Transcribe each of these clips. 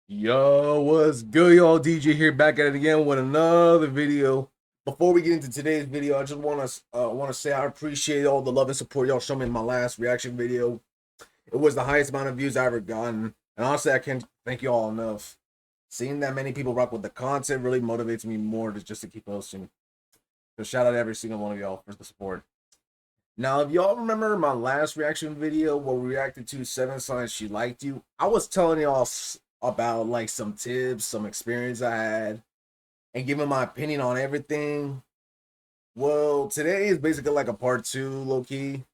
Yo, what's good, y'all? DJ here, back at it again with another video. Before we get into today's video, I just want to say I appreciate all the love and support y'all showed me in my last reaction video. It was the highest amount of views I ever gotten, and honestly, I can't thank you all enough. Seeing that many people rock with the content really motivates me more to just to keep posting. So shout out to every single one of y'all for the support. Now, if y'all remember my last reaction video where we reacted to 7 Signs She Liked You, I was telling y'all about like some tips, some experience I had, and giving my opinion on everything. Well, today is basically like a part 2, low-key,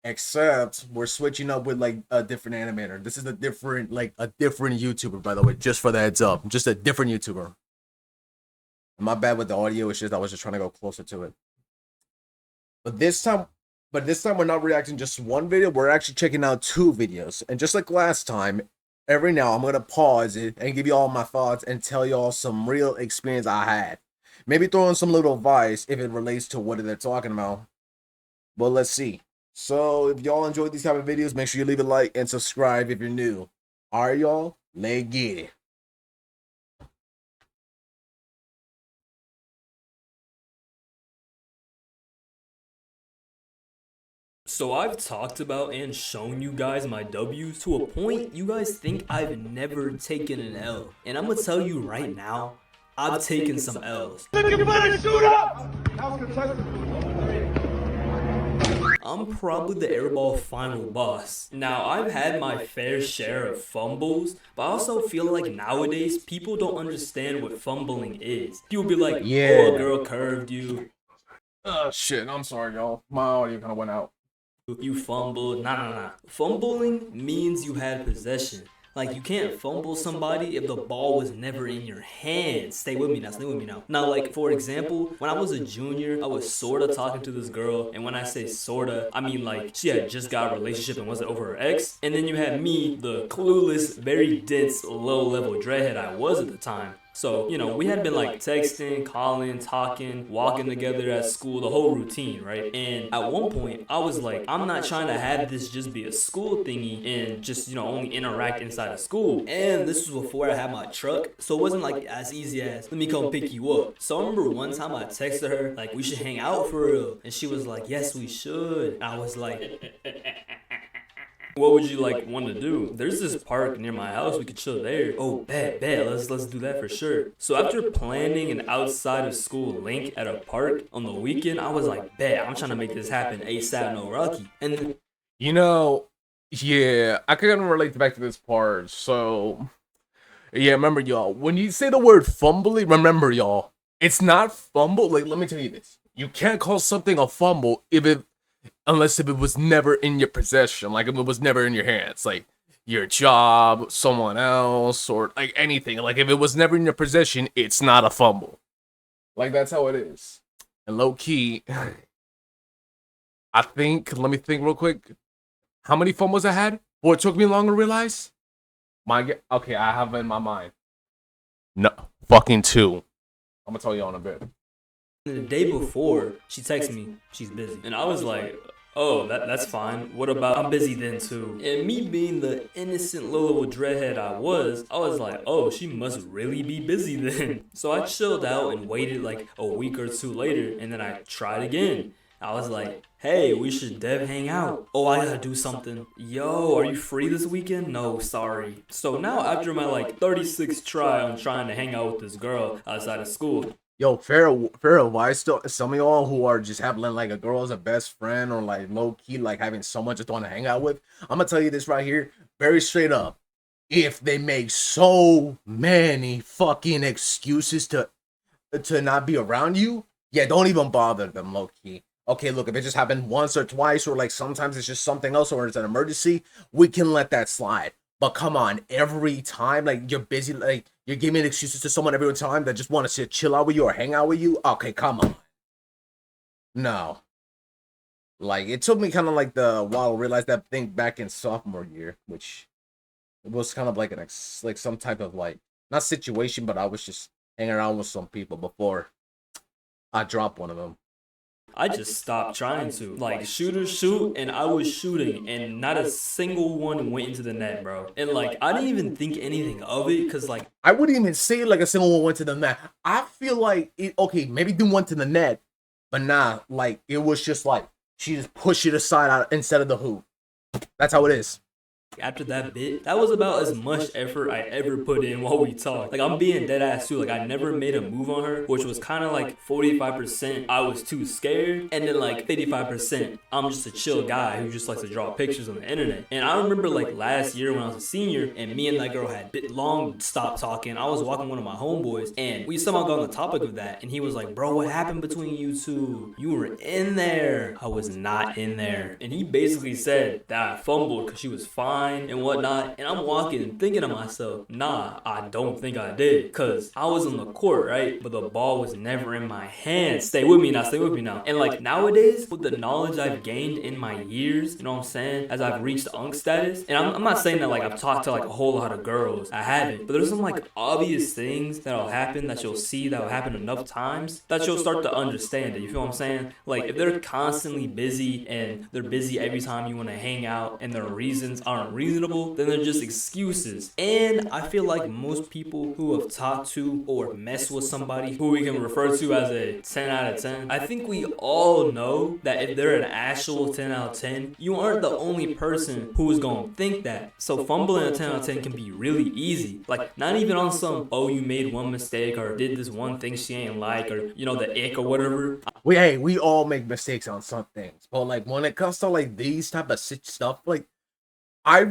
except we're switching up with like a different animator. This is a different YouTuber, by the way, just for the heads up. Just a different YouTuber. My bad with the audio, it's just I was just trying to go closer to it. But this time we're not reacting just one video, we're actually checking out 2 videos. And just like last time, every now I'm gonna pause it and give you all my thoughts and tell y'all some real experience I had. Maybe throw in some little advice if it relates to what they're talking about. But let's see. So if y'all enjoyed these type of videos, make sure you leave a like and subscribe if you're new. Alright, y'all, let's get it. So I've talked about and shown you guys my W's to a point you guys think I've never taken an L. And I'm gonna tell you right now, I've taken some L's. I'm probably the airball final boss. Now, I've had my fair share of fumbles, but I also feel like nowadays people don't understand what fumbling is. People be like, Yeah. oh, a girl curved you. Oh shit, I'm sorry, y'all. My audio kind of went out. You fumbled. Nah. Fumbling means you had possession. Like, you can't fumble somebody if the ball was never in your hands. Stay with me now. Now, like, for example, when I was a junior, I was sorta talking to this girl. And when I say sorta, I mean, like, she had just got a relationship and wasn't over her ex. And then you had me, the clueless, very dense, low-level dreadhead I was at the time. So, you know, we had been like texting, calling, talking, walking together at school, the whole routine, right? And at one point, I was like, I'm not trying to have this just be a school thingy and just, you know, only interact inside of school. And this was before I had my truck, so it wasn't like as easy as, let me come pick you up. So I remember one time I texted her, like, we should hang out for real. And she was like, yes, we should. And I was like, what would you like want to do? There's this park near my house, we could chill there. Oh, bet, let's do that for sure. So after planning an outside of school link at a park on the weekend, I was like, bet, I'm trying to make this happen ASAP, no Rocky. And you know, yeah, I can relate back to this part. So yeah, remember y'all, when you say the word fumbling, remember y'all, it's not fumble. Like, let me tell you this. You can't call something a fumble unless if it was never in your possession, like if it was never in your hands, like your job, someone else, or like anything. Like if it was never in your possession, it's not a fumble. Like that's how it is. And low key, I think, let me think real quick. How many fumbles I had? Boy, it took me long to realize. Okay, I have it in my mind. No, fucking 2. I'm gonna tell you on a bit. the day before, she texted me, she's busy. And I was like, oh, that's fine. What about, I'm busy then too. And me being the innocent little dreadhead I was like, oh, she must really be busy then. So I chilled out and waited like a week or 2 later, and then I tried again. I was like, hey, we should dev hang out. Oh, I gotta do something. Yo, are you free this weekend? No, sorry. So now after my like 36th try on trying to hang out with this girl outside of school, yo, fair advice to some of y'all who are just having like a girl as a best friend or like low key like having someone just want to hang out with. I'm gonna tell you this right here, very straight up. If they make so many fucking excuses to not be around you, yeah, don't even bother them, low key. Okay, look, if it just happened once or twice, or like sometimes it's just something else, or it's an emergency, we can let that slide. But come on, every time, like you're busy, like you're giving excuses to someone every time that just want to chill out with you or hang out with you. Okay, come on. No. Like it took me kind of like the while to realize that thing back in sophomore year, which it was kind of like like some type of like not situation, but I was just hanging around with some people before I dropped one of them. I just stopped trying to. Like, shooters shoot, and I was shooting, and not a single one went into the net, bro. And like, I didn't even think anything of it, cause like, I wouldn't even say like a single one went to the net. I feel like it, okay, maybe didn't went to the net, but nah, like it was just like she just pushed it aside out instead of the hoop. That's how it is. after that bit, that was about as much effort I ever put in while we talked. Like, I'm being dead ass too. Like, I never made a move on her, which was kind of like 45% I was too scared, and then like 55% I'm just a chill guy who just likes to draw pictures on the internet. And I remember like last year when I was a senior, and me and that girl had long stopped talking. I was walking one of my homeboys, and we somehow got on the topic of that, and he was like, "Bro, what happened between you two? You were in there." I was not in there, and he basically said that I fumbled because she was fine and whatnot. And I'm walking thinking to myself, nah, I don't think I did, because I was on the court, right? But the ball was never in my hands. Stay with me now, stay with me now. And like nowadays, with the knowledge I've gained in my years, you know what I'm saying, as I've reached unk status, and I'm not saying that like I've talked to like a whole lot of girls, I haven't, but there's some like obvious things that'll happen that you'll see that'll happen enough times that you'll start to understand it. You feel what I'm saying? Like if they're constantly busy and they're busy every time you want to hang out and their reasons aren't reasonable, then they're just excuses. And I feel like most people who have talked to or messed with somebody who we can refer to as a 10 out of 10, I think we all know that if they're an actual 10 out of 10, you aren't the only person who is going to think that. So fumbling a 10 out of 10 can be really easy. Like not even on some, oh, you made one mistake or did this one thing she ain't like, or you know, the ick or whatever. We all make mistakes on some things, but like when it comes to like these type of stuff, like I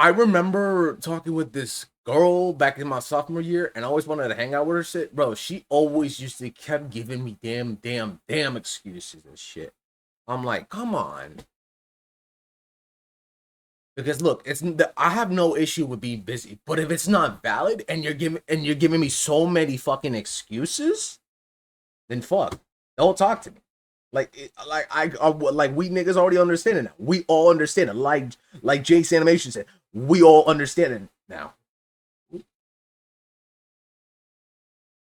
remember talking with this girl back in my sophomore year, and I always wanted to hang out with her. Shit, bro, she always used to kept giving me damn excuses and shit. I'm like, come on, because look, I have no issue with being busy, but if it's not valid and you're giving me so many fucking excuses, then fuck, don't talk to me. Like we niggas already understand it now. We all understand it. Like Jake's animation said, we all understand it now.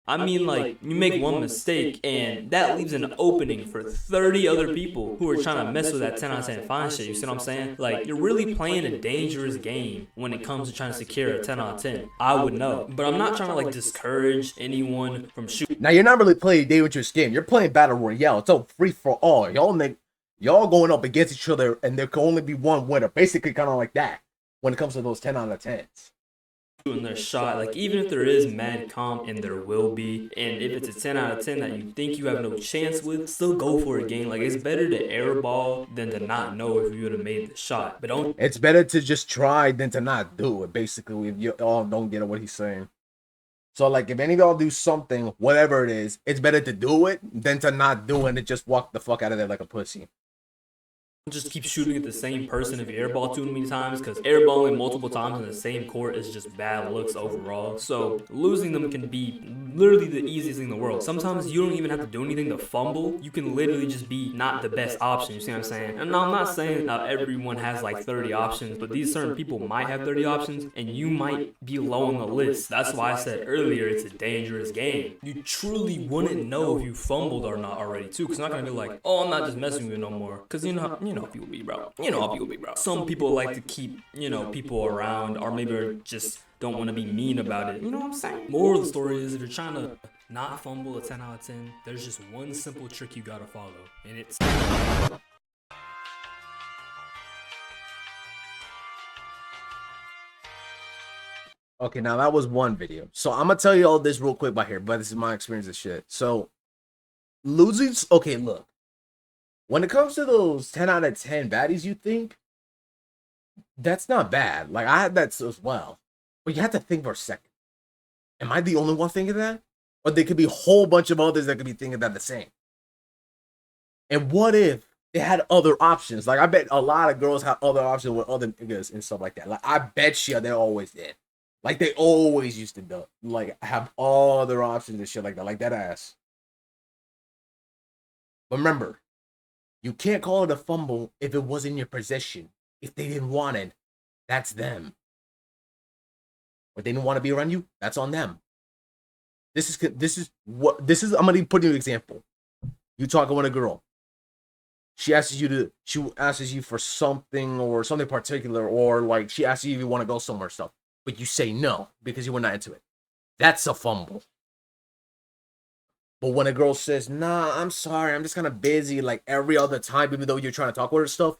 I mean, like, you make one mistake, and that leaves an opening for 30 other people who are trying to mess with that 10 out of 10 fine shit. You see what I'm saying? Like, you're really playing a dangerous game when it comes to trying to secure a 10 out of 10. I would know. But I'm not trying to, like, discourage anyone from shooting. Now, you're not really playing a dangerous game. You're playing Battle Royale. It's all free for all. Y'all going up against each other, and there can only be one winner. Basically, kind of like that when it comes to those 10 out of 10s. Shooting their shot, like even if there is mad comp, and there will be, and if it's a 10 out of 10 that you think you have no chance with, still go for a game. Like it's better to airball than to not know if you would have made the shot. But don't. It's better to just try than to not do it. Basically, if you all don't get what he's saying. So like, if any of y'all do something, whatever it is, it's better to do it than to not do it and just walk the fuck out of there like a pussy. Just keep shooting at the same person if you airball too many times, because airballing multiple times in the same court is just bad looks overall. So losing them can be literally the easiest thing in the world. Sometimes you don't even have to do anything to fumble. You can literally just be not the best option. You see what I'm saying? And now I'm not saying not everyone has like 30 options, but these certain people might have 30 options and you might be low on the list. That's why I said earlier it's a dangerous game. You truly wouldn't know if you fumbled or not already too, because you're not gonna be like, oh, I'm not just messing with you no more, because you know how people be, bro. You know how people be, bro. Some people like to keep, people around, or maybe just don't want to be mean about it. You know what I'm saying? Moral of the story is, if you're trying to not fumble a 10 out of 10, there's just one simple trick you gotta follow, and it's... Okay, now that was one video. So I'm gonna tell you all this real quick by here, but this is my experience of shit. So losing, okay, look. When it comes to those 10 out of 10 baddies you think, that's not bad. Like, I had that as well. But you have to think for a second. Am I the only one thinking that? Or there could be a whole bunch of others that could be thinking that the same. And what if they had other options? Like, I bet a lot of girls have other options with other niggas and stuff like that. Like, I bet you they always did. Like, they always used to do, like, have other options and shit like that. Like, that ass. But remember, you can't call it a fumble if it was in your possession. If they didn't want it, that's them. Or they didn't want to be around you, that's on them. I'm gonna put you an example. You talking with a girl. She asks you for something or something particular, or like she asks you if you want to go somewhere stuff, but you say no because you were not into it. That's a fumble. But when a girl says, nah, I'm sorry, I'm just kind of busy like every other time, even though you're trying to talk with her stuff,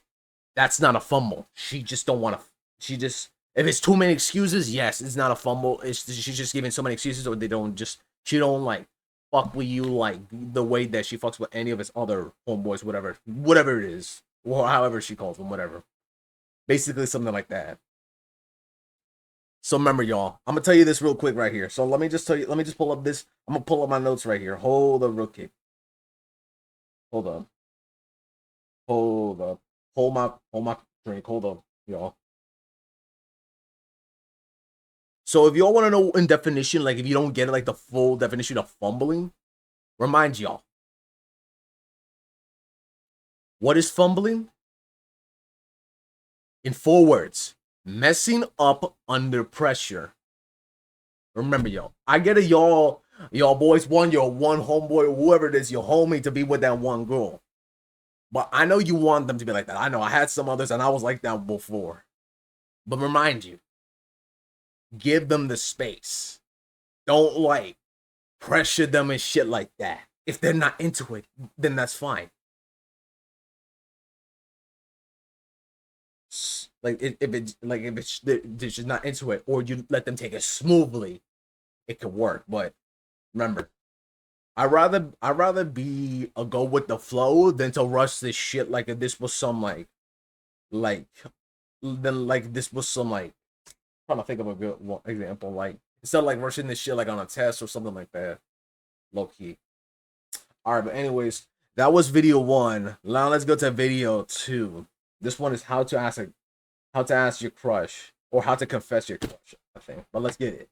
that's not a fumble. She just don't want to, if it's too many excuses, yes, it's not a fumble. She's just giving so many excuses, or she don't like fuck with you like the way that she fucks with any of his other homeboys, whatever it is, or however she calls them, whatever. Basically something like that. So remember, y'all, I'm gonna tell you this real quick right here. So let me just pull up this. I'm gonna pull up my notes right here. Hold up real quick. Hold up. Hold up. Hold my drink. Hold up, y'all. So if y'all want to know in definition, like if you don't get it, like the full definition of fumbling, remind y'all. What is fumbling? In 4 words. Messing up under pressure. Remember, y'all. I get it, y'all boys want your one homeboy, whoever it is, your homie, to be with that one girl. But I know you want them to be like that. I know I had some others and I was like that before. But remind you, give them the space. Don't like pressure them and shit like that. If they're not into it, then that's fine. Like if they're just not into it, or you let them take it smoothly, it could work. But remember, I'd rather be a go with the flow than to rush this shit like if this was some like this was some like, I'm trying to think of a good example, like instead of like rushing this shit like on a test or something like that, low key. All right, but anyways, that was video 1. Now let's go to video 2. This one is how to ask your crush, or how to confess your crush, I think. But let's get it.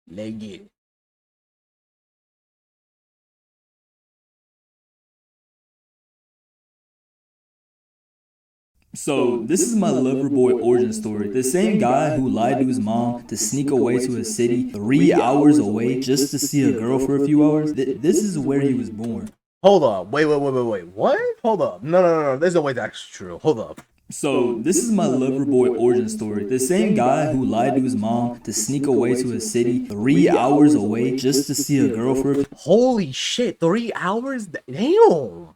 Let's get it. So, this is my lover boy origin story. The same guy who lied to his mom to sneak away to a city 3 hours away just to see a girl for a few hours. This is where he was born. Hold up. Wait. What? Hold up. No. There's no way that's true. Hold up. So, this is my lover boy origin story. The same guy who lied to his mom to sneak away to a city 3 hours away just to see a girl for a Holy shit, 3 hours? Damn.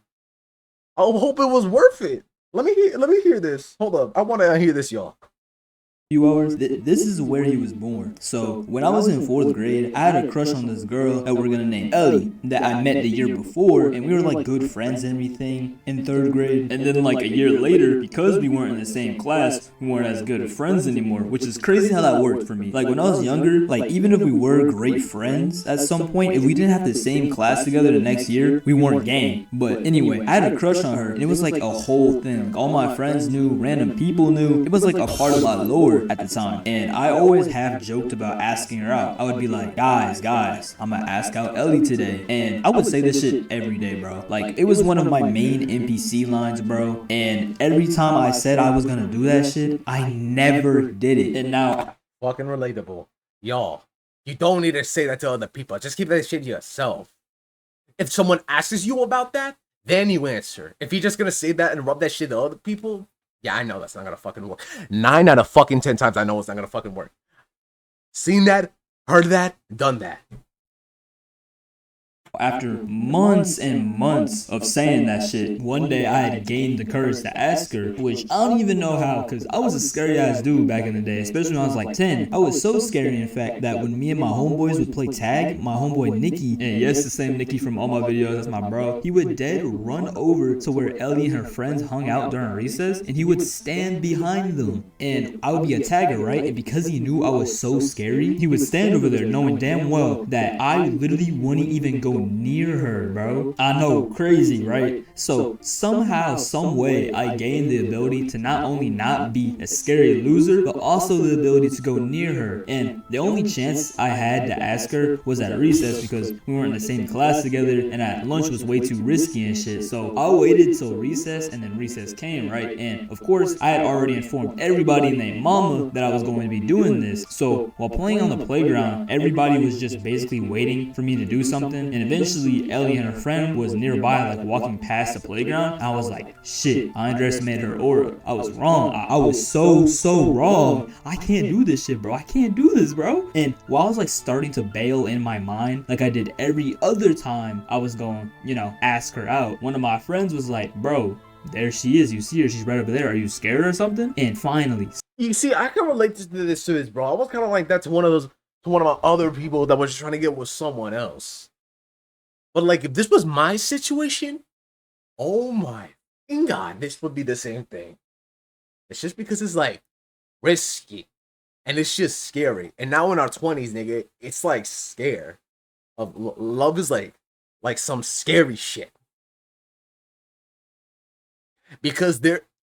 I hope it was worth it. Let me hear this. Hold up. I want to hear this, y'all. few hours. This is where he was born. So when I was in 4th grade, I had a crush on this girl that we're gonna name Ellie, that I met the year before, and we were like good friends and everything in 3rd grade. And then like a year later, because we weren't in the same class, we weren't as good friends anymore, which is crazy how that worked for me. Like when I was younger, like even if we were great friends at some point, if we didn't have the same class together the next year, we weren't gang. But anyway, I had a crush on her, and it was like a whole thing. All my friends knew, random people knew. It was like a part of my lore at the time, and I always have joked about asking her out. I would be like, guys, I'm gonna ask out Ellie today, and I would say this shit every day, bro. Like it was one of my main NPC lines, bro, and every time I said I was gonna do that shit, I never did it. And now fucking relatable, y'all. You don't need to say that to other people. Just keep that shit to yourself. If someone asks you about that, then you answer. If you're just gonna say that and rub that shit to other people, yeah, I know that's not gonna fucking work. 9 out of fucking 10 times I know it's not gonna fucking work. Seen that, heard that, done that. after months and months of saying that shit, one day I had gained the courage to ask her, which I don't even know how, because I was a scary ass dude back in the day, especially when I was like 10. I was so scary, in fact, that when me and my homeboys would play tag, my homeboy Nikki, and yes, the same Nikki from all my videos, that's my bro, he would dead run over to where Ellie and her friends hung out during recess, and he would stand behind them. And I would be a tagger, right? And because he knew I was so scary, he would stand over there knowing damn well that I literally wouldn't even go near her, bro. I know, crazy, right? So somehow, some way, I gained the ability to not only not be a scary loser, but also the ability to go near her. And the only chance I had to ask her was at recess, because we weren't in the same class together, and at lunch was way too risky and shit. So I waited till recess, and then recess came, right? And of course, I had already informed everybody in their mama that I was going to be doing this. So while playing on the playground, everybody was just basically waiting for me to do something, and eventually Ellie and her friend was nearby, like walking past the playground. I was like, shit, I underestimated her aura. I was wrong. I was so wrong. I can't do this shit, bro. I can't do this, bro. And while I was like starting to bail in my mind, like I did every other time I was going, you know, ask her out, one of my friends was like, bro, there she is. You see her. She's right over there. Are you scared or something? And finally, You see, I can relate to this, bro. I was kind of like that to one of my other people that was just trying to get with someone else. But like, if this was my situation, oh my God, this would be the same thing. It's just because it's like risky and it's just scary. And now in our 20s, nigga, it's like scare of love is like some scary shit. Because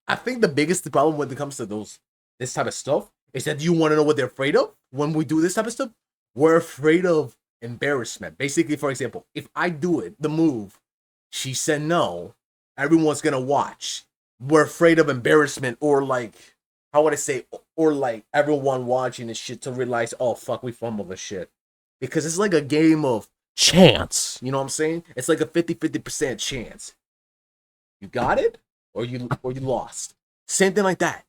I think the biggest problem when it comes to this type of stuff is that you want to know what they're afraid of when we do this type of stuff. We're afraid of embarrassment. Basically, for example, if I do it, the move, she said no, everyone's gonna watch. We're afraid of embarrassment, or like, how would I say, or like everyone watching this shit to realize, oh fuck, we fumbled this shit. Because it's like a game of chance. You know what I'm saying? It's like a 50-50% chance. You got it, or you lost. Same thing like that.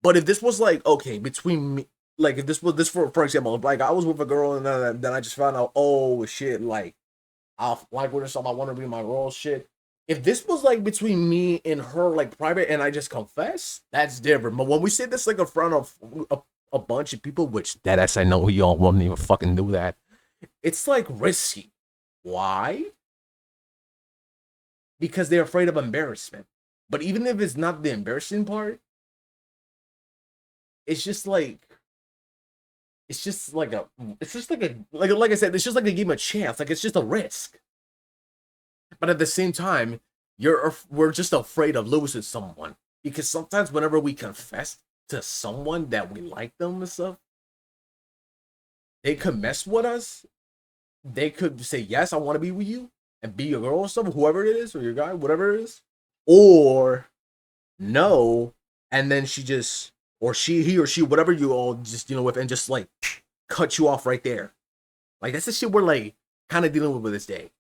But if this was like, okay, between me, like if this was this for example, like I was with a girl and then I just found out, oh shit, like I like with her something, I want to be my girl, shit. If this was like between me and her, like private, and I just confess, that's different. But when we say this like in front of a bunch of people, which that ass I know y'all won't even fucking do that, it's like risky. Why? Because they're afraid of embarrassment. But even if it's not the embarrassing part, it's just like I said, it's just like a game of chance. Like it's just a risk. But at the same time, we're just afraid of losing someone, because sometimes whenever we confess to someone that we like them and stuff, they could mess with us. They could say, yes, I want to be with you and be your girl or something, whoever it is, or your guy, whatever it is. Or no, and then he or she, whatever you all just dealing with, and just like cut you off right there. Like that's the shit we're like kind of dealing with this day.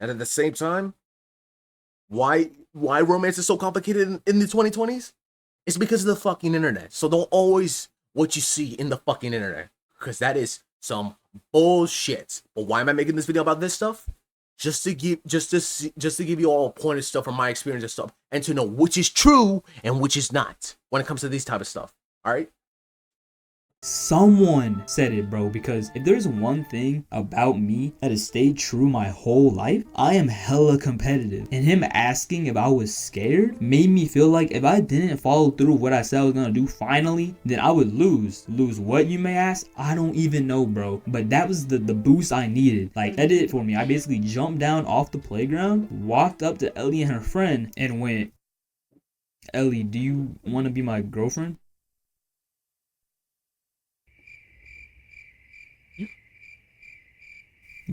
And at the same time, why romance is so complicated in the 2020s? It's because of the fucking internet. So don't always what you see in the fucking internet, because that is some bullshit. But why am I making this video about this stuff? Just to give you all a point of stuff from my experience and stuff, and to know which is true and which is not when it comes to this type of stuff. All right. someone said it, bro, because if there's one thing about me that has stayed true my whole life, I am hella competitive. And him asking if I was scared made me feel like if I didn't follow through with what I said I was gonna do finally, then I would lose. Lose what, you may ask? I don't even know, bro. But that was the boost I needed. Like, that did it for me. I basically jumped down off the playground, walked up to Ellie and her friend, and went, Ellie, do you want to be my girlfriend?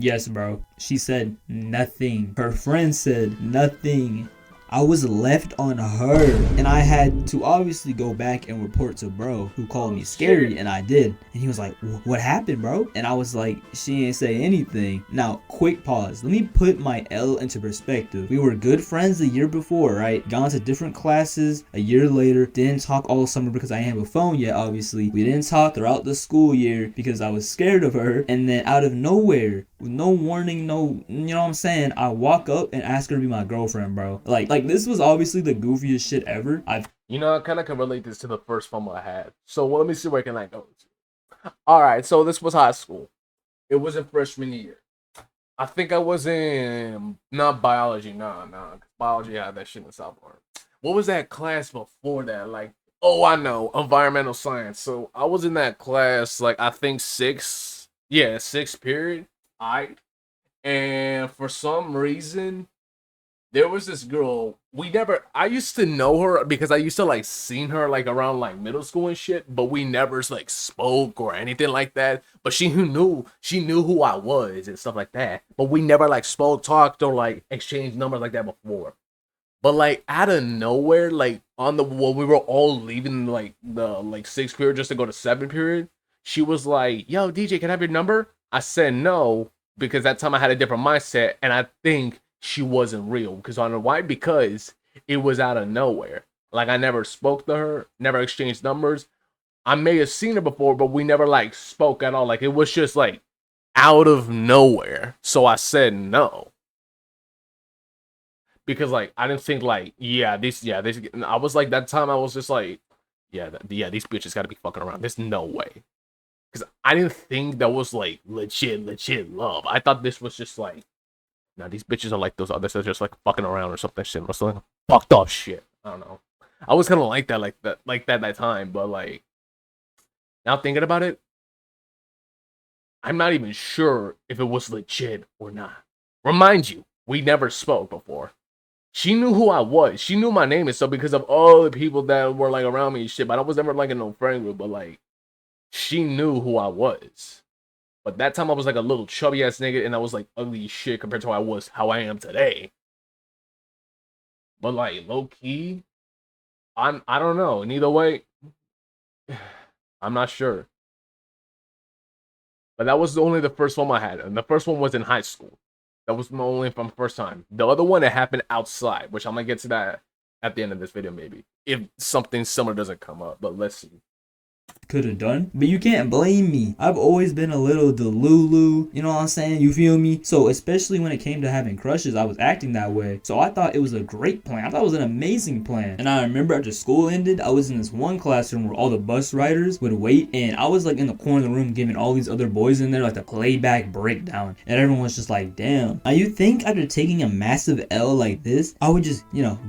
Yes, bro. She said nothing. Her friend said nothing. I was left on her, and I had to obviously go back and report to bro, who called me scary, and I did. And he was like, what happened, bro? And I was like, she ain't say anything. Now, quick pause. Let me put my L into perspective. We were good friends the year before, right? Gone to different classes a year later. Didn't talk all summer because I didn't have a phone yet, obviously. We didn't talk throughout the school year because I was scared of her. And then out of nowhere, with no warning, no, you know what I'm saying, I walk up and ask her to be my girlfriend, bro. Like this was obviously the goofiest shit ever. I kind of can relate this to the first fumble I had. So let me see where can I go to. All right, so this was high school. It was in freshman year. I think I was in not biology, nah. Biology had that shit in sophomore. What was that class before that? Like, oh, I know, environmental science. So I was in that class, like I think sixth period. And for some reason, there was this girl. I used to know her because I used to like seen her like around like middle school and shit, but we never like spoke or anything like that. But she knew who I was and stuff like that. But we never like spoke, talked, or like exchanged numbers like that before. But like out of nowhere, like when we were all leaving like the like sixth period just to go to seventh period, she was like, "Yo, DJ, can I have your number?" I said no, because that time I had a different mindset, and I think she wasn't real. Because I know why? Because it was out of nowhere. Like, I never spoke to her, never exchanged numbers. I may have seen her before, but we never like spoke at all. Like, it was just like out of nowhere. So I said no. Because like I didn't think like, this I was like, that time I was just like, these bitches gotta be fucking around. There's no way. Because I didn't think that was like legit love. I thought this was just like, nah, these bitches are like those others that are just like fucking around or something shit. Or something fucked up shit. I don't know. I was kind of like that time, but like now thinking about it, I'm not even sure if it was legit or not. Remind you, we never spoke before. She knew who I was. She knew my name and stuff because of all the people that were like around me and shit. But I was never like in no friend group. But like, she knew who I was. But that time I was like a little chubby ass nigga, and I was like ugly as shit compared to how I am today. But like low key, I don't know. And either way, I'm not sure. But that was only the first one I had, and the first one was in high school. That was my only from first time. The other one that happened outside, which I'm gonna get to that at the end of this video, maybe if something similar doesn't come up. But let's see. Could have done, but you can't blame me. I've always been a little delulu, you know what I'm saying? You feel me? So especially when it came to having crushes, I was acting that way. So I thought it was a great plan. I thought it was an amazing plan. And I remember after school ended, I was in this one classroom where all the bus riders would wait, and I was like in the corner of the room giving all these other boys in there like the playback breakdown, and everyone was just like, damn. Now you think after taking a massive L like this, I would just,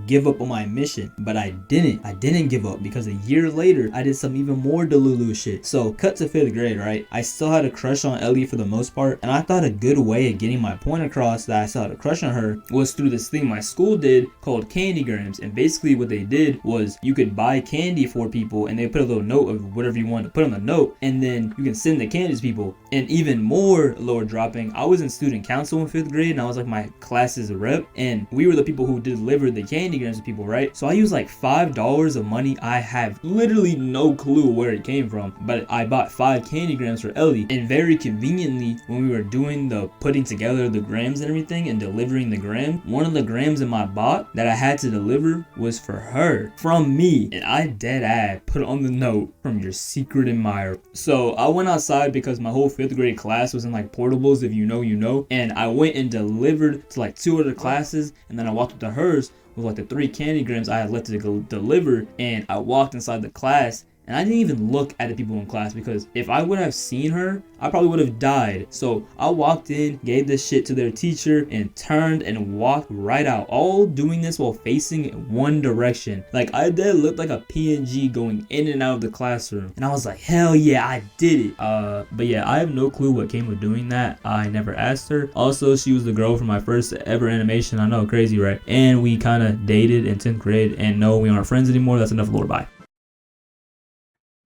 give up on my mission, but I didn't. I didn't give up, because a year later I did some even more delulu shit. So cut to 5th grade, right? I still had a crush on Ellie for the most part, and I thought a good way of getting my point across that I still had a crush on her was through this thing my school did called candygrams. And basically what they did was you could buy candy for people, and they put a little note of whatever you wanted to put on the note, and then you can send the candy to people. And even more lower dropping, I was in student council in 5th grade, and I was like my class's rep, and we were the people who delivered the candygrams to people, right? So I used like $5 of money. I have literally no clue where it came from, but I bought 5 candygrams for Ellie. And very conveniently, when we were doing the putting together the grams and everything and delivering the gram, one of the grams in my bot that I had to deliver was for her from me, and I dead ass put on the note, from your secret admirer. So I went outside because my whole 5th grade class was in like portables, if you know you know, and I went and delivered to like 2 other classes, and then I walked up to hers with like the 3 candygrams I had left to go deliver. And I walked inside the class, and I didn't even look at the people in class, because if I would have seen her, I probably would have died. So I walked in, gave this shit to their teacher, and turned and walked right out. All doing this while facing one direction. Like, I did look like a PNG going in and out of the classroom. And I was like, hell yeah, I did it. But yeah, I have no clue what came with doing that. I never asked her. Also, she was the girl from my first ever animation. I know, crazy, right? And we kind of dated in 10th grade. And no, we aren't friends anymore. That's enough lore. Bye.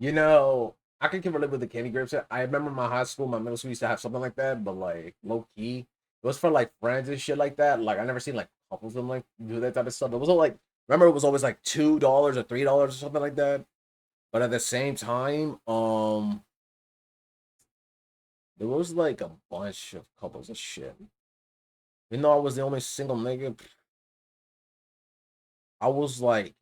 I can relate with the candy grapes. I remember my high school, my middle school used to have something like that, but like low key, it was for like friends and shit like that. Like I never seen like couples them like do that type of stuff. It was all like, remember, it was always like $2 or $3 or something like that. But at the same time, there was like a bunch of couples of shit. Even though I was the only single nigga, I was like,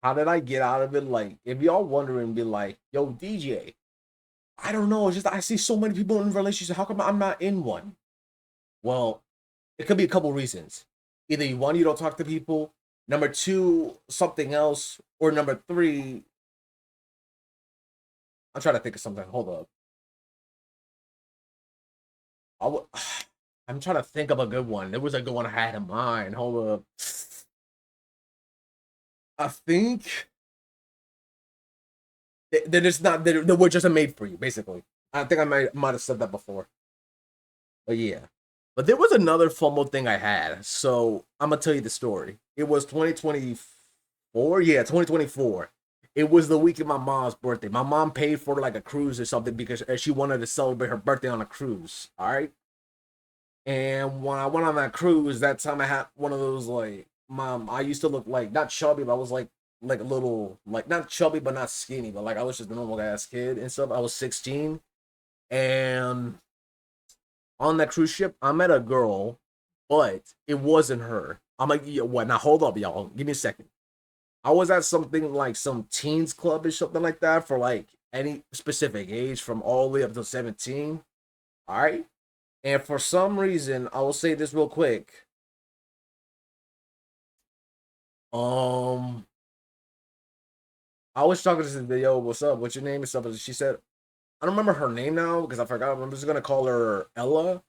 how did I get out of it? Like, if y'all wondering, be like, yo, DJ, I don't know. It's just I see so many people in relationships. How come I'm not in one? Well, it could be a couple reasons. Either you don't talk to people. Number 2, something else. Or number 3, I'm trying to think of something. Hold up. I'm trying to think of a good one. There was a good one I had in mind. Hold up. I think that it's not that we're just made for you, basically. I think I might have said that before. But yeah. But there was another fumble thing I had. So I'm gonna tell you the story. It was 2024. Yeah, 2024. It was the week of my mom's birthday. My mom paid for like a cruise or something because she wanted to celebrate her birthday on a cruise. All right. And when I went on that cruise, that time I had one of those like, mom, I used to look like not chubby, but I was like a little, like not chubby but not skinny, but like I was just a normal ass kid and stuff. I was 16, and on that cruise ship, I met a girl, but it wasn't her. I'm like, yeah, what? Now hold up, y'all. Give me a second. I was at something like some teens club or something like that for like any specific age from all the way up to 17. All right. And for some reason, I will say this real quick. Um, I was talking to this video, what's up? What's your name and stuff? And she said, I don't remember her name now because I forgot. I'm just gonna call her Ella.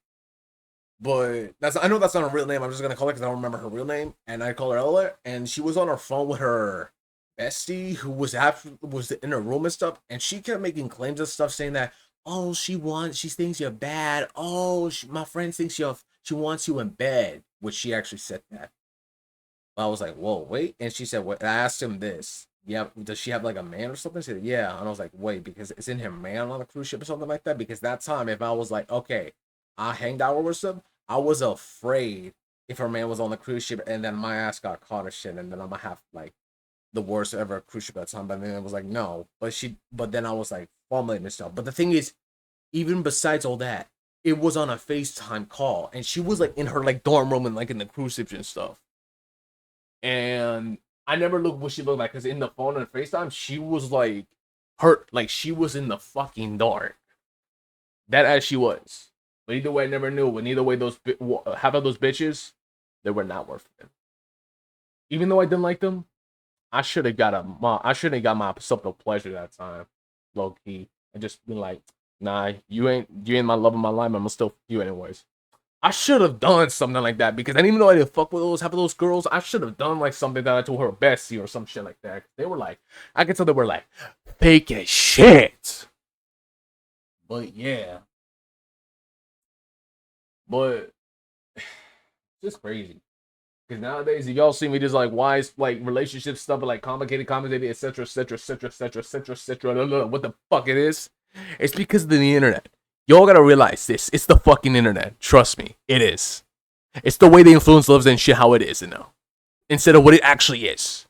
But I know that's not her real name. I'm just gonna call her because I don't remember her real name. And I call her Ella, and she was on her phone with her bestie who was in her room and stuff, and she kept making claims and stuff saying that, oh, she thinks you're bad. Oh, my friend thinks she wants you in bed, which she actually said that. I was like, whoa, wait. And she said, what? I asked him this. Yeah, does she have like a man or something? She said, yeah. And I was like, wait, because it's in her man on a cruise ship or something like that. Because that time, if I was like, okay, I hanged out with some, I was afraid if her man was on the cruise ship and then my ass got caught or shit, and then I'm gonna have like the worst ever cruise ship at time. But then it was like, no. But then I was like, fumbling myself. But the thing is, even besides all that, it was on a FaceTime call, and she was like in her like dorm room and like in the cruise ship and stuff. And I never looked what she looked like because in the phone and FaceTime, she was like hurt, like she was in the fucking dark. That as she was. But either way, I never knew. And either way, half of those bitches, they were not worth it. Even though I didn't like them, I should have got myself a pleasure that time, low key, and just been like, nah, you ain't my love of my life. I'm gonna still fuck you anyways. I should have done something like that because I didn't even know I didn't fuck with half of those girls. I should have done like something that I told her bestie or some shit like that. They were like, I could tell they were like fake as shit. But yeah, but it's just crazy. Because nowadays, if y'all see me just like wise, like relationship stuff, like complicated, etc., etc., etc., etc., etc., etc., what the fuck it is? It's because of the internet. Y'all gotta realize this. It's the fucking internet. Trust me, it is. It's the way they influence loves and shit how it is, you know, instead of what it actually is.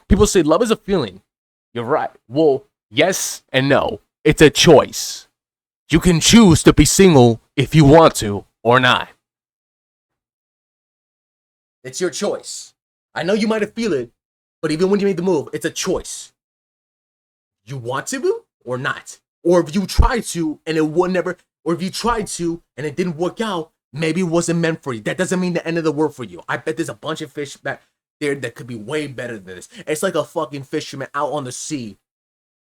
People say love is a feeling. You're right. Well, yes and no. It's a choice. You can choose to be single if you want to or not. It's your choice. I know you might have feel it, but even when you made the move, it's a choice. You want to or not. Or if you try to and it would never, or if you tried to and it didn't work out, maybe it wasn't meant for you. That doesn't mean the end of the world for you. I bet there's a bunch of fish back there that could be way better than this. It's like a fucking fisherman out on the sea.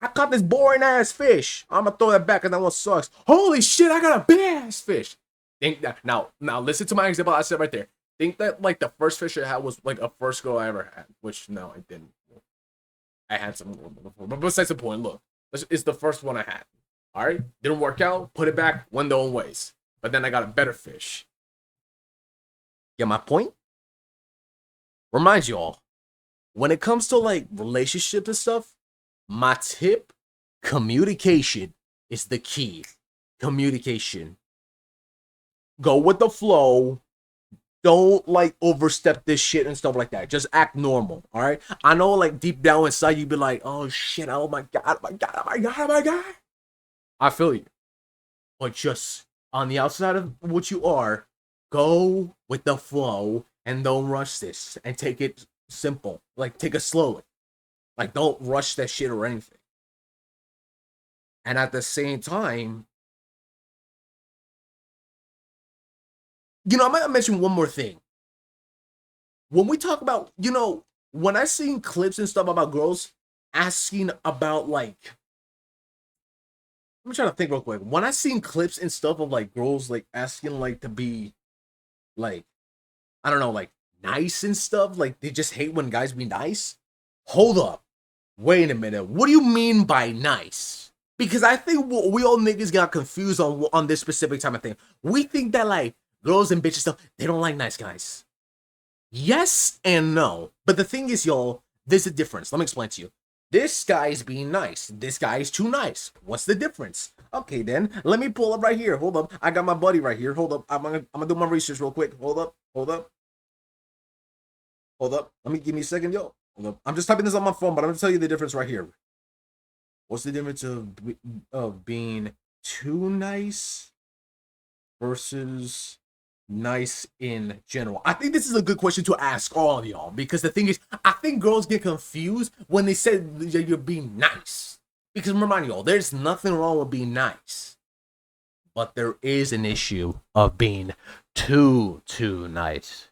I caught this boring ass fish. I'm gonna throw that back and that one sucks. Holy shit, I got a big ass fish. Think that now listen to my example I said right there. Think that like the first fish I had was like a first girl I ever had, which no, I didn't. I had some before, but besides the point, look, it's the first one I had. All right, didn't work out. Put it back, went their own ways. But then I got a better fish. Get my point? Remind you all, when it comes to like relationships and stuff, my tip: communication is the key. Communication. Go with the flow. Don't like overstep this shit and stuff like that. Just act normal, all right? I know, like deep down inside, you'd be like, "Oh shit! Oh my god! Oh my god! Oh my god! Oh my god!" I feel you, but just on the outside of what you are, go with the flow and don't rush this and take it simple. Like take it slowly. Like don't rush that shit or anything. And at the same time, you know, I might mention one more thing. When we talk about, you know, when I seen clips and stuff about girls asking about like, I'm trying to think real quick. When I seen clips and stuff of like girls like asking like to be like, I don't know, like nice and stuff, like they just hate when guys be nice. Hold up, wait a minute. What do you mean by nice? Because I think we all niggas got confused on this specific type of thing. We think that like girls and bitches stuff, they don't like nice guys. Yes and no. But the thing is, y'all, there's a difference. Let me explain to you. This guy is being nice. This guy is too nice. What's the difference? Okay, then. Let me pull up right here. Hold up. I got my buddy right here. Hold up. I'm gonna do my research real quick. Hold up. Hold up. Hold up. Give me a second, yo. Hold up. I'm just typing this on my phone, but I'm gonna tell you the difference right here. What's the difference of being too nice versus nice in general? I think this is a good question to ask all of y'all, because the thing is, I think girls get confused when they say that you're being nice. Because remind y'all, there's nothing wrong with being nice, but there is an issue of being too nice.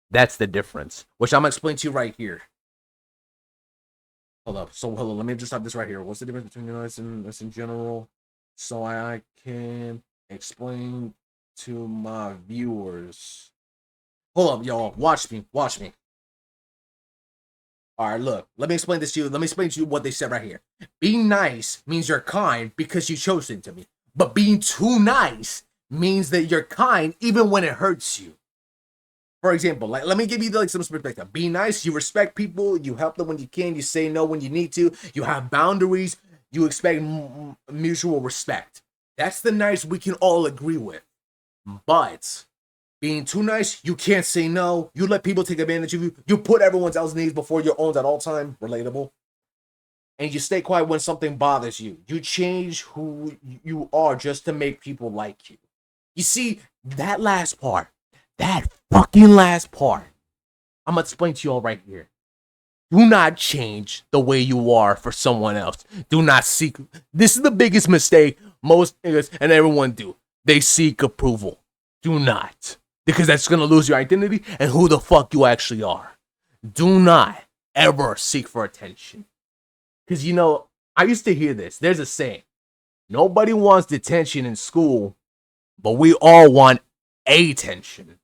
That's the difference, which I'm gonna explain to you right here. Hold up. So hold on, let me just stop this right here. What's the difference between nice and nice in general? So I can explain to my viewers. Hold up, y'all. Watch me. Watch me. All right, look. Let me explain this to you. Let me explain to you what they said right here. Being nice means you're kind because you chose it to be. But being too nice means that you're kind even when it hurts you. For example, like, let me give you like some perspective. Be nice. You respect people. You help them when you can. You say no when you need to. You have boundaries. You expect mutual respect. That's the nice we can all agree with. But being too nice, you can't say no. You let people take advantage of you. You put everyone else's needs before your own at all time. Relatable. And you stay quiet when something bothers you. You change who you are just to make people like you. You see, that last part, that fucking last part, I'm going to explain to you all right here. Do not change the way you are for someone else. Do not seek. This is the biggest mistake most niggas and everyone do. They seek approval. Do not. Because that's going to lose your identity and who the fuck you actually are. Do not ever seek for attention. Because, you know, I used to hear this. There's a saying. Nobody wants detention in school, but we all want attention.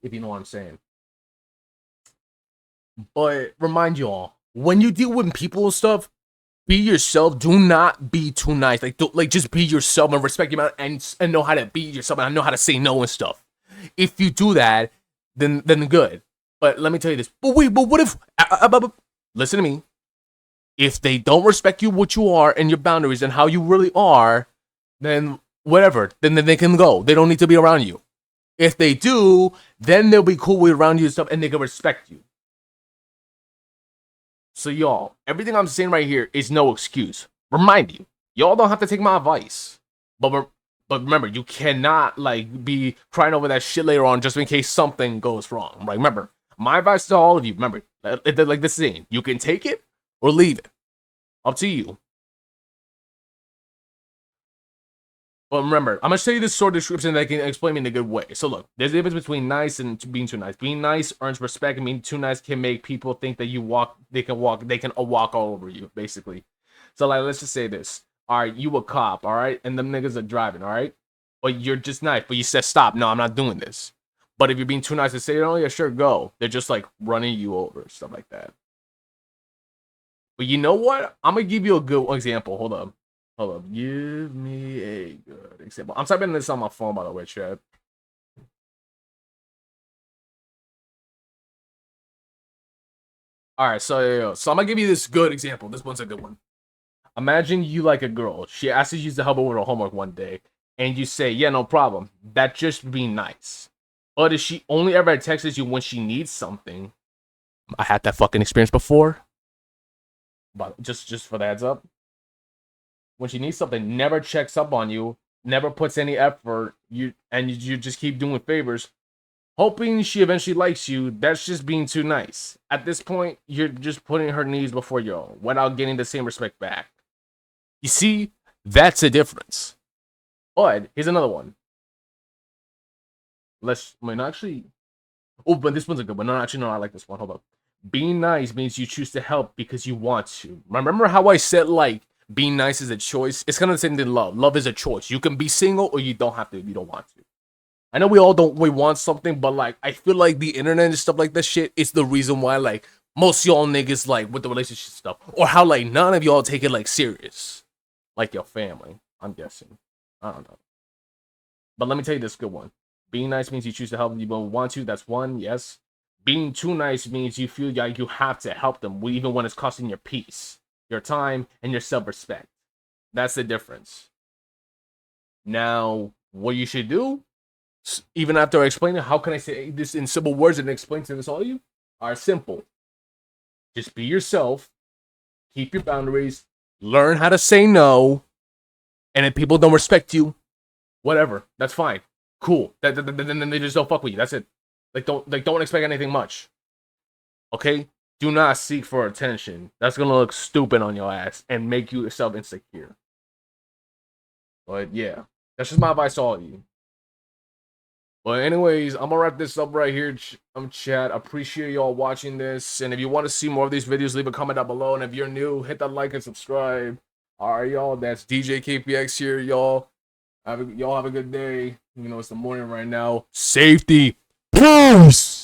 If you know what I'm saying. But remind you all, when you deal with people and stuff, be yourself. Do not be too nice. Like just be yourself and respect your mind and know how to be yourself and know how to say no and stuff. If you do that, then good. But let me tell you this. But what if? Listen to me. If they don't respect you, what you are, and your boundaries and how you really are, then whatever. Then they can go. They don't need to be around you. If they do, then they'll be cool with around you and stuff, and they can respect you. So y'all, everything I'm saying right here is no excuse. Remind you, y'all don't have to take my advice. But remember, you cannot like be crying over that shit later on just in case something goes wrong. Like, remember, my advice to all of you, remember, like this saying, you can take it or leave it. Up to you. But remember, I'm going to show you this short description that can explain me in a good way. So look, there's a difference between nice and being too nice. Being nice earns respect, and being too nice can make people think that they can walk all over you, basically. So like, let's just say this. All right, you a cop, all right? And them niggas are driving, all right? But you're just nice, but you said stop. No, I'm not doing this. But if you're being too nice to say, oh yeah, sure, go. They're just like running you over, stuff like that. But you know what? I'm going to give you a good example. Hold up. Give me a good example. I'm typing this on my phone, by the way, chat. All right, so I'm going to give you this good example. This one's a good one. Imagine you like a girl. She asks you to help her with her homework one day. And you say, yeah, no problem. That's just being nice. But if she only ever texts you when she needs something. I had that fucking experience before. But just for the heads up. When she needs something, never checks up on you, never puts any effort, you just keep doing favors, hoping she eventually likes you. That's just being too nice. At this point, you're just putting her needs before your own without getting the same respect back. You see, that's a difference. But here's another one. But this one's a good one. No, actually, no, I like this one. Hold up. Being nice means you choose to help because you want to. Remember how I said, like, being nice is a choice? It's kind of the same thing. Love is a choice. You can be single or you don't have to if you don't want to. I know we want something, but like I feel like the internet and stuff like that shit is the reason why like most y'all niggas like with the relationship stuff, or how like none of y'all take it like serious, like your family. I'm guessing. I don't know. But let me tell you this good one. Being nice means you choose to help you don't want to. That's one. Yes. Being too nice means you feel like you have to help them, even when it's costing your peace, your time, and your self-respect. That's the difference. Now, what you should do, even after I explain it, how can I say this in simple words and explain to this all of you? Are simple. Just be yourself, keep your boundaries, learn how to say no, and if people don't respect you, whatever, that's fine. cool. Then they just don't fuck with you. That's it. Like don't expect anything much. Okay? Do not seek for attention. That's gonna look stupid on your ass and make you yourself insecure. But yeah, that's just my advice to all of you. But anyways, I'm gonna wrap this up right here. Chat. Appreciate y'all watching this. And if you want to see more of these videos, leave a comment down below. And if you're new, hit that like and subscribe. Alright, y'all. That's DJ KPX here, y'all. Y'all have a good day. You know, it's the morning right now. Safety. Peace.